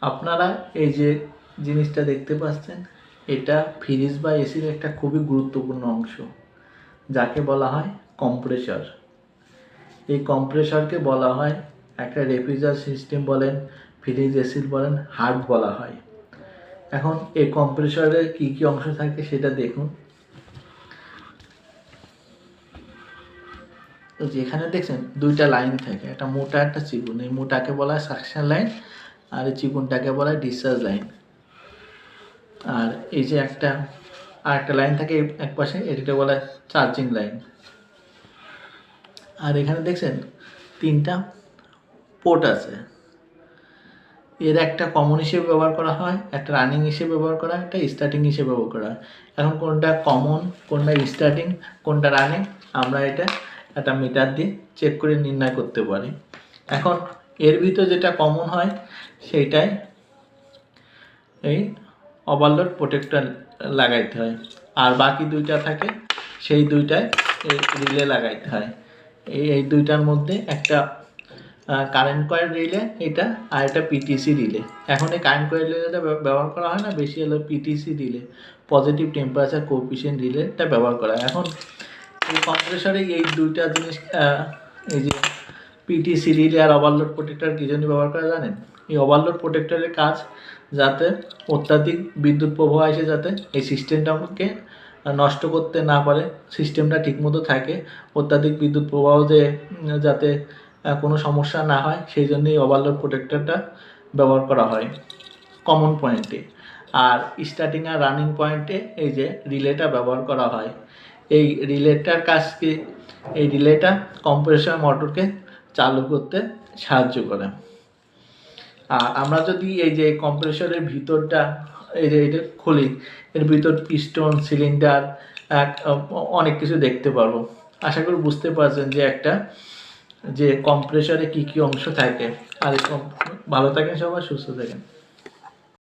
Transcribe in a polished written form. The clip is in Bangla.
আপনারা এই যে জিনিসটা দেখতে পাচ্ছেন, এটা ফ্রিজ বা এসির একটা খুবই গুরুত্বপূর্ণ অংশ, যাকে বলা হয় কম্প্রেসর। এই কম্প্রেসরকে বলা হয় একটা রেফ্রিজারেটর সিস্টেম বলেন, ফ্রিজ এসির বলেন, হার্ট বলা হয়। এখন এই কম্প্রেসরের কী কী অংশ থাকে সেটা দেখুন। যেখানে দেখছেন দুইটা লাইন থাকে, একটা মোটা একটা চিকন। এই মোটাকে বলা হয় সাকশন লাইন, আর এই চিকনটাকে বলা হয় ডিসচার্জ লাইন। আর এই যে একটা লাইন থাকে এক পাশে, এটাকে বলা হয় চার্জিং লাইন। আর এখানে দেখছেন তিনটা পোর্ট আছে। এর একটা কমন হিসেবে ব্যবহার করা হয়, একটা রানিং হিসেবে ব্যবহার করা হয়, একটা স্টার্টিং হিসেবে ব্যবহার করা হয়। এখন কোনটা কমন, কোনটা স্টার্টিং, কোনটা রানিং, আমরা এটা একটা মিটার দিয়ে চেক করে নির্ণয় করতে পারি। এখন এর ভিতর যেটা কমন হয় সেইটাই এই ওভারলোড প্রোটেক্টর লাগাইতে হয়, আর বাকি দুইটা থাকে সেই দুইটায় এই রিলে লাগাইতে হয়। এই দুইটার মধ্যে একটা কারেন্ট কয়েল রিলে এটা, আর এটা পিটিসি রিলে। এখন এই কারেন্ট কয়েল রিলেটা ব্যবহার করা হয় না, বেশি হলো PTC relay, positive temperature coefficient রিলেটা ব্যবহার করা হয়। এখন এই কম্প্রেসরে এই দুইটা জিনিস, এই যে পিটিসি রিলে আর ওভারলোড প্রোটেক্টর কী জন্য ব্যবহার করা জানেন? এই ওভারলোড প্রোটেক্টরের কাজ যাতে অত্যাধিক বিদ্যুৎ প্রবাহ এসে যাতে এই সিস্টেমটাকে নষ্ট করতে না পারে, সিস্টেমটা ঠিকমতো থাকে, অত্যাধিক বিদ্যুৎ প্রবাহ যাতে কোনো সমস্যা না হয়, সেই জন্যই ওভারলোড প্রোটেক্টরটা ব্যবহার করা হয় কমন পয়েন্টে। আর স্টার্টিং আর রানিং পয়েন্টে এই যে রিলেটা ব্যবহার করা হয়। এই রিলেটার কাজ কি? এই রিলেটা কম্প্রেসর মোটরকে চালু করতে সাহায্য করে। আর আমরা যদি এই যে কম্প্রেসরের ভিতরটা এই যে এটা খুলি, এর ভিতর পিস্টন, সিলিন্ডার, অনেক কিছু দেখতে পারবো। আশা করি বুঝতে পারছেন যে কম্প্রেসরে কী কী অংশ থাকে। আর ভালো থাকেন সবাই, সুস্থ থাকেন।